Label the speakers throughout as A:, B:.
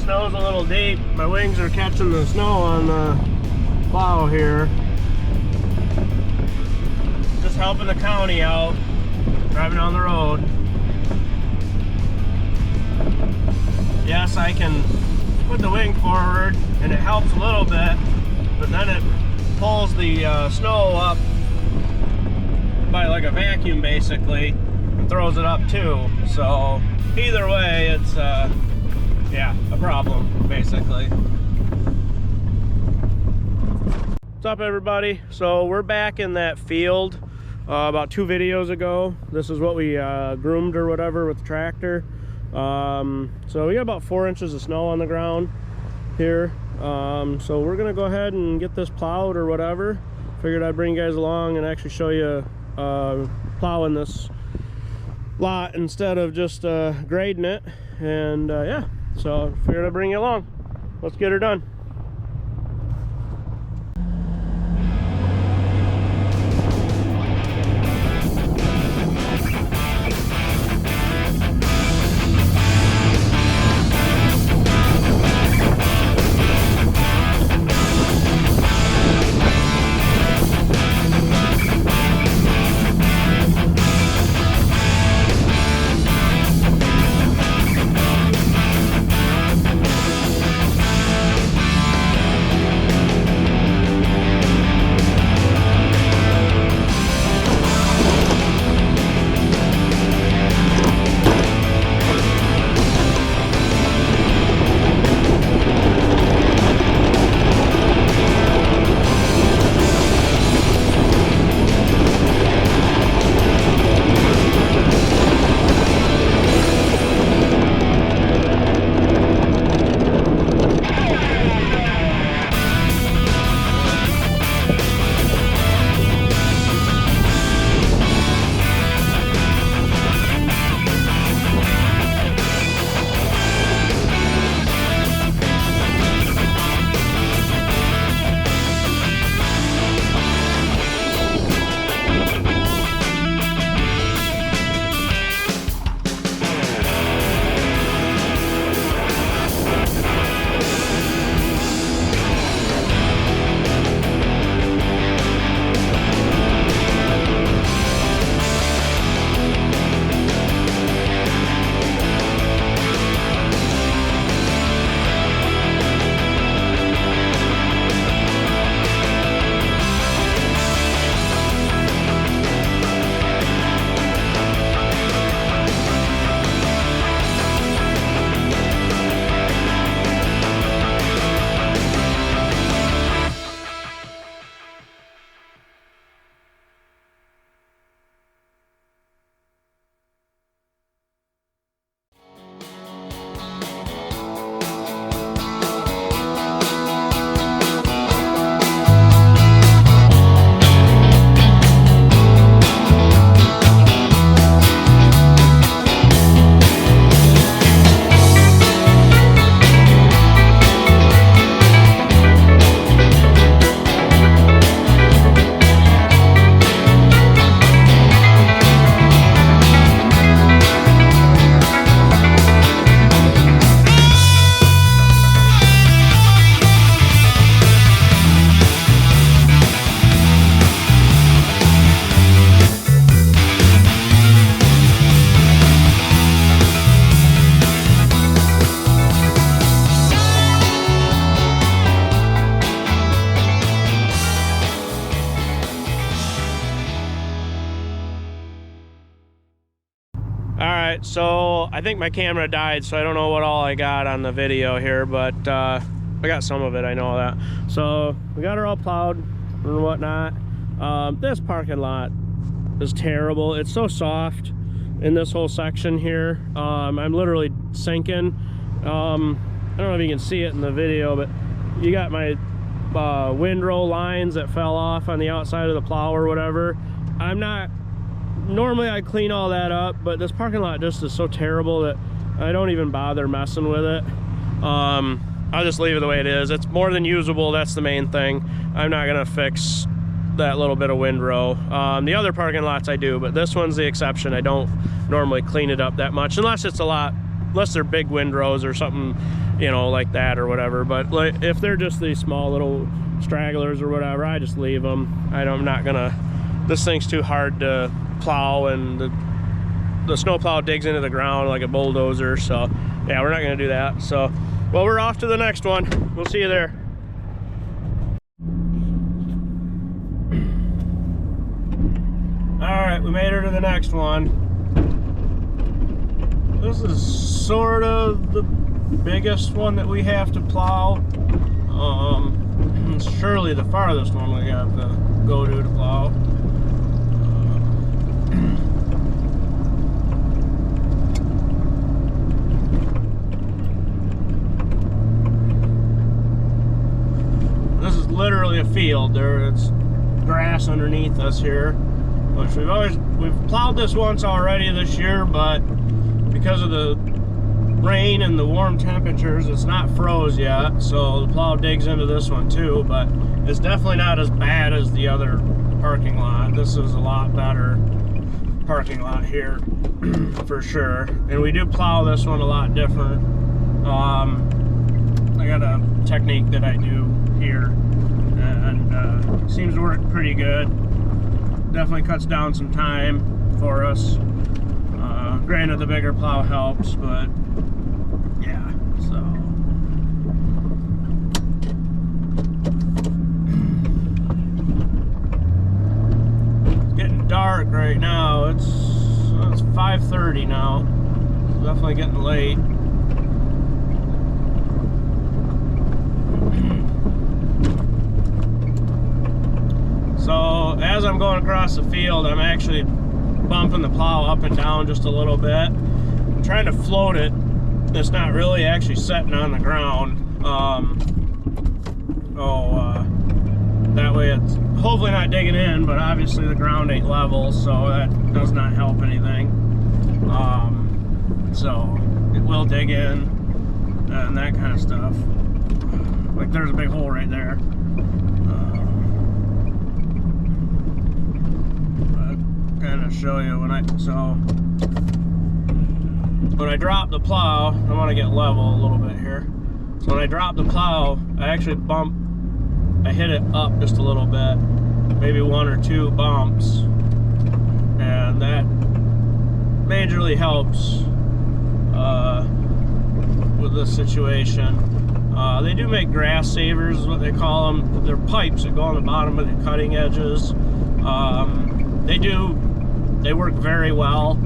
A: snow's a little deep. My wings are catching the snow on the plow here. Just helping the county out, driving on the road. Yes, I can put the wing forward and it helps a little bit, but then it pulls the snow up by like a vacuum basically and throws it up too. So either way, it's yeah, a problem basically. What's up everybody? So we're back in that field about 2 videos ago. This is what we groomed or whatever with the tractor. So we got about 4 inches of snow on the ground here. So we're gonna go ahead and get this plowed or whatever. Figured I'd bring you guys along and actually show you plowing this lot instead of just grading it. And yeah, so figured I'd bring you along. Let's get her done. So I think my camera died, so I don't know what all I got on the video here, but I got some of it, I know that. So we got her all plowed and whatnot. This parking lot is terrible. It's so soft in this whole section here. I'm literally sinking. I don't know if you can see it in the video, but you got my windrow lines that fell off on the outside of the plow or whatever. Normally I clean all that up, but this parking lot just is so terrible that I don't even bother messing with it. I'll just leave it the way it is. It's more than usable, that's the main thing. I'm not gonna fix that little bit of windrow. The other parking lots I do, but this one's the exception. I don't normally clean it up that much unless it's a lot unless they're big windrows or something, you know, like that or whatever. But like, if they're just these small little stragglers or whatever, I just leave them. I'm not gonna, this thing's too hard to plow, and the snow plow digs into the ground like a bulldozer. So yeah, we're not gonna do that. So, well, we're off to the next one. We'll see you there. All right, we made her to the next one. This is sort of the biggest one that we have to plow. It's surely the farthest one we have to go to plow. This is literally a field. It's grass underneath us here, which we've plowed this once already this year, but because of the rain and the warm temperatures, it's not froze yet, so the plow digs into this one too, but it's definitely not as bad as the other parking lot. This is a lot better parking lot here for sure, and we do plow this one a lot different. I got a technique that I do here, and seems to work pretty good. Definitely cuts down some time for us. Granted, the bigger plow helps, but yeah, so. It's getting dark right now. It's 5:30 now. It's definitely getting late. So as I'm going across the field, I'm actually bumping the plow up and down just a little bit. I'm trying to float it. It's not really actually setting on the ground. That way it's hopefully not digging in, but obviously the ground ain't level, so that does not help anything. So it will dig in and that kind of stuff. Like there's a big hole right there. Kind of show you when I drop the plow, I want to get level a little bit here. So when I drop the plow, I actually I hit it up just a little bit, maybe 1 or 2 bumps, and that majorly helps with this situation. They do make grass savers, is what they call them. They're pipes that go on the bottom of the cutting edges. They work very well.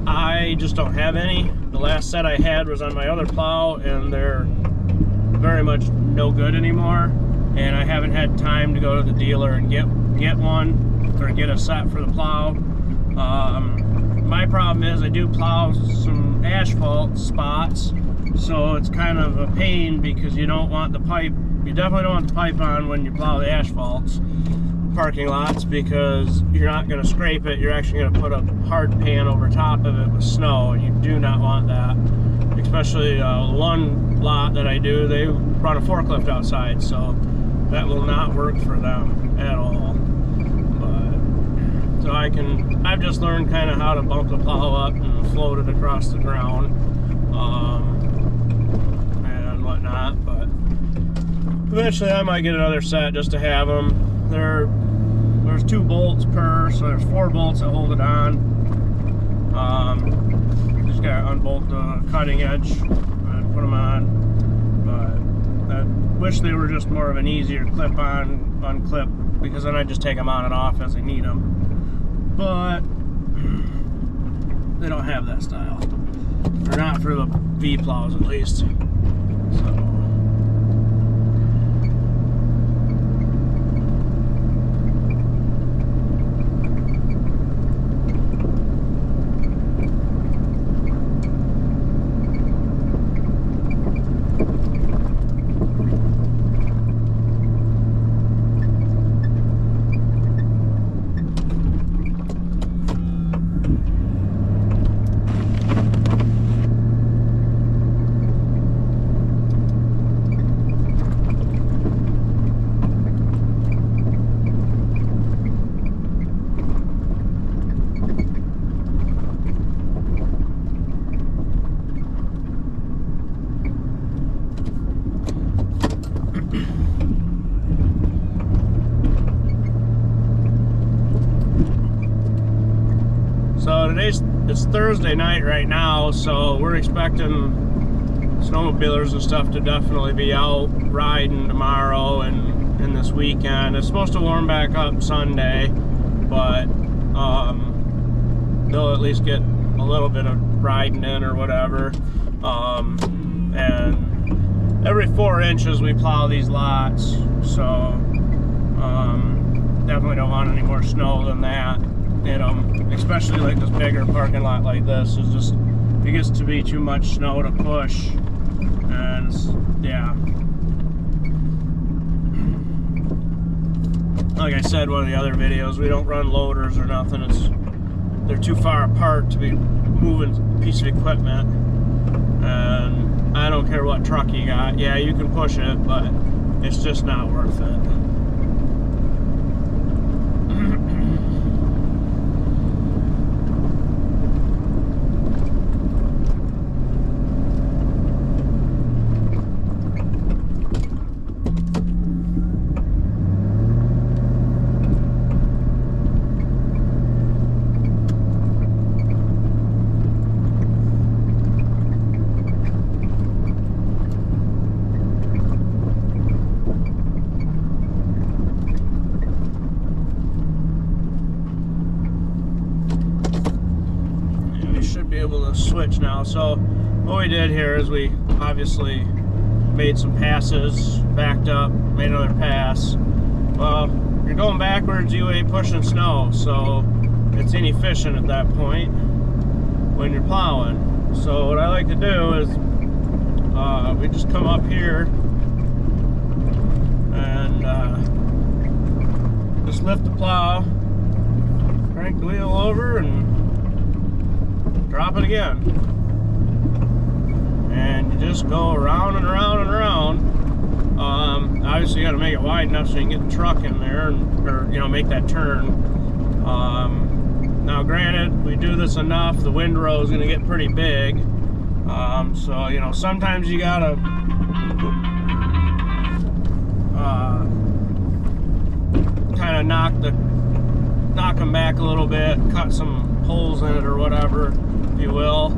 A: I just don't have any. The last set I had was on my other plow, and they're very much no good anymore. And I haven't had time to go to the dealer and get one or get a set for the plow. My problem is I do plow some asphalt spots, so it's kind of a pain because you don't want the pipe. You definitely don't want the pipe on when you plow the asphalts. Parking lots, because you're not going to scrape it, you're actually going to put a hard pan over top of it with snow, and you do not want that. Especially one lot that I do, they run a forklift outside, so that will not work for them at all. But so I've just learned kind of how to bump the plow up and float it across the ground and whatnot. But eventually I might get another set just to have them. There's 2 bolts per, so there's 4 bolts that hold it on. Just gotta unbolt the cutting edge and put them on. But I wish they were just more of an easier clip-on, unclip, because then I just take them on and off as I need them. But they don't have that style, or not for the V plows at least. So. it's Thursday night right now, so we're expecting snowmobilers and stuff to definitely be out riding tomorrow and this weekend. It's supposed to warm back up Sunday, but they'll at least get a little bit of riding in or whatever. And every 4 inches we plow these lots, so definitely don't want any more snow than that in them, especially like this bigger parking lot like this. Is just, it gets to be too much snow to push, and yeah, like I said in one of the other videos, we don't run loaders or nothing. They're too far apart to be moving a piece of equipment, and I don't care what truck you got. Yeah, you can push it, but it's just not worth it. Be able to switch now. So what we did here is we obviously made some passes, backed up, made another pass. Well, you're going backwards, you ain't pushing snow, so it's inefficient at that point when you're plowing. So what I like to do is we just come up here and just lift the plow, crank the wheel over, and drop it again, and you just go around and around and around. Obviously you got to make it wide enough so you can get the truck in there, or you know, make that turn. Now granted, we do this enough, the windrow is going to get pretty big, so you know, sometimes you gotta kind of knock them back a little bit, cut some holes in it or whatever, if you will,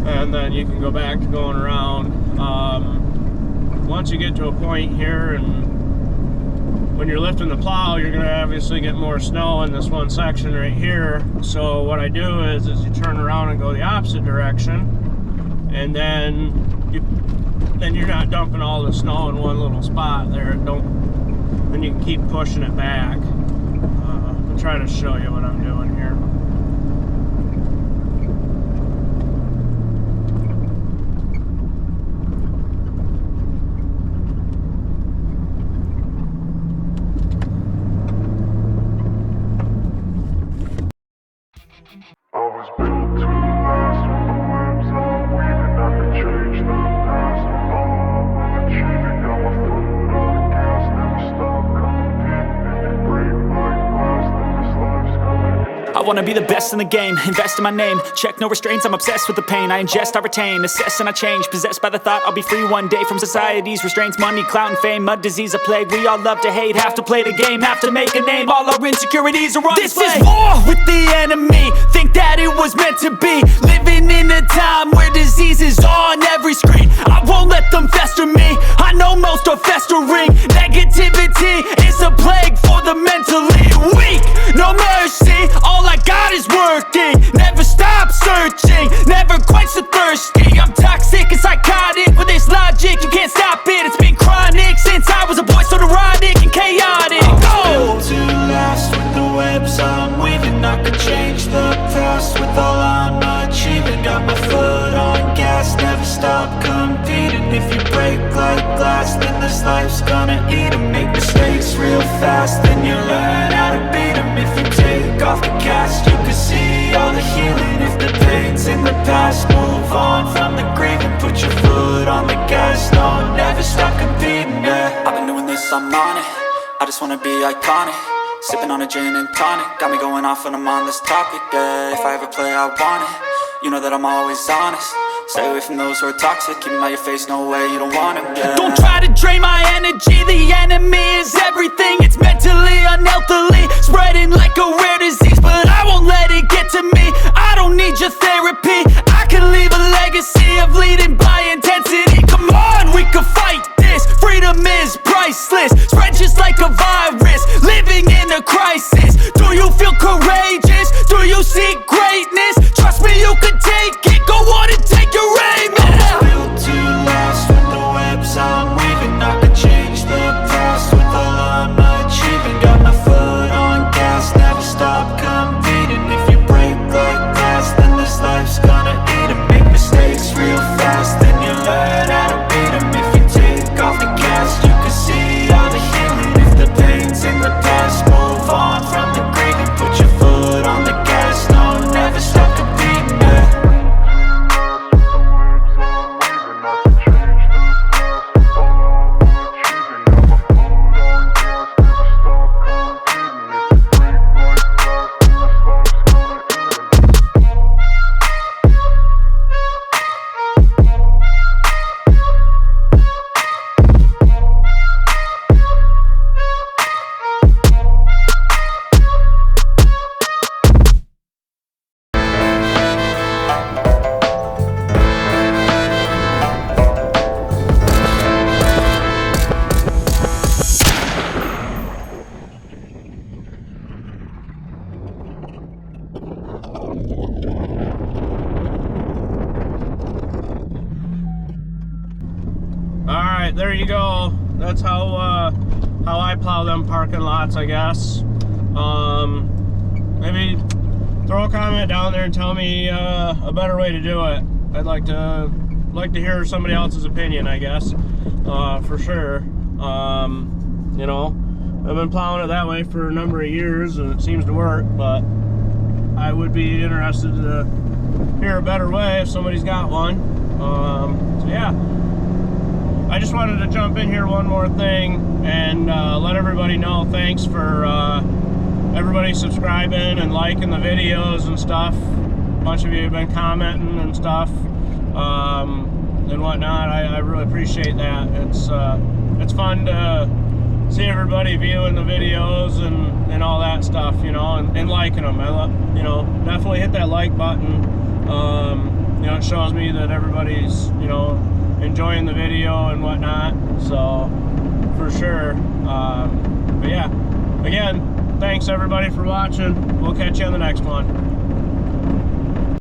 A: and then you can go back to going around. Once you get to a point here, and when you're lifting the plow, you're going to obviously get more snow in this one section right here. So what I do is you turn around and go the opposite direction, and then you're not dumping all the snow in one little spot there. Then you can keep pushing it back. I'll try to show you what I'm doing here.
B: I was built to last with the webs I'm weaving. I could change the past with all I'm achieving. Got my foot on the gas, never stop competing. If you break like glass, then this life's gonna end.
C: I wanna be the best in the game, invest in my name. Check no restraints, I'm obsessed with the pain. I ingest, I retain, assess and I change. Possessed by the thought I'll be free one day from society's restraints. Money, clout and fame, mud, disease, a plague. We all love to hate, have to play the game, have to make a name. All our insecurities are on display. This is war with the enemy, think that it was meant to be. Living in a time where disease is on every screen. I won't let them fester me, I know most are festering. Negativity is a plague for the mentally weak. No mercy, all I got is working. Never stop searching, never quench the thirsty. I'm toxic and psychotic, with this logic you can't stop it. It's been chronic since I was a boy, so neurotic and chaotic.
D: Built to last with the webs I'm weaving. I could change the past with all I'm achieving. Got my foot on gas, never stop competing. If you break like glass, then this life's gonna eat 'em. Make mistakes real fast, then you learn how to beat 'em. If you take off the cast, you can see all the healing. If the pain's in the past, move on from the grieving. Put your foot on the gas, no, never stop competing, yeah. I've been doing this, I'm on it, I just wanna be iconic. Sipping on a gin and tonic, got me going off when I'm on this topic, yeah. If I ever play, I want it, you know that I'm always honest.
C: Stay away from those who are toxic, keep them out your face, no way, you don't want them, yeah. Don't try to drain my energy, the enemy is everything. It's mentally, unhealthily, spreading like a rare disease, but I won't let it get to me. I don't need your therapy, I can leave a legacy of leading by intensity. Come on, we can fight this, freedom is priceless, spread just like a virus, living in a crisis. Do you feel courageous? Do you seek greatness? Trust me, you can take it, go on and take your aim, yeah. I'm built to last with the webs I'm weaving. I could change the past with all I'm achieving. Got my foot on gas, never stop competing. If you break like glass, then this life's gonna eat 'em. Make mistakes real fast, then you learn how to beat 'em. If you take off the cast, you can see all the healing. If the pain's in the past, move on from the grave and put your foot on the gas. No, never stop competing, yeah.
A: There you go. That's how I plow them parking lots, I guess. Maybe throw a comment down there and tell me a better way to do it. I'd like to hear somebody else's opinion, I guess, for sure. You know, I've been plowing it that way for a number of years and it seems to work, but I would be interested to hear a better way if somebody's got one. So yeah. I just wanted to jump in here one more thing and let everybody know thanks for everybody subscribing and liking the videos and stuff. A bunch of you have been commenting and stuff and whatnot. I really appreciate that. It's fun to see everybody viewing the videos and all that stuff, you know, and liking them. You know, definitely hit that like button. You know, it shows me that everybody's, you know, enjoying the video and whatnot, so for sure. But yeah, again, thanks everybody for watching. We'll catch you on the next one.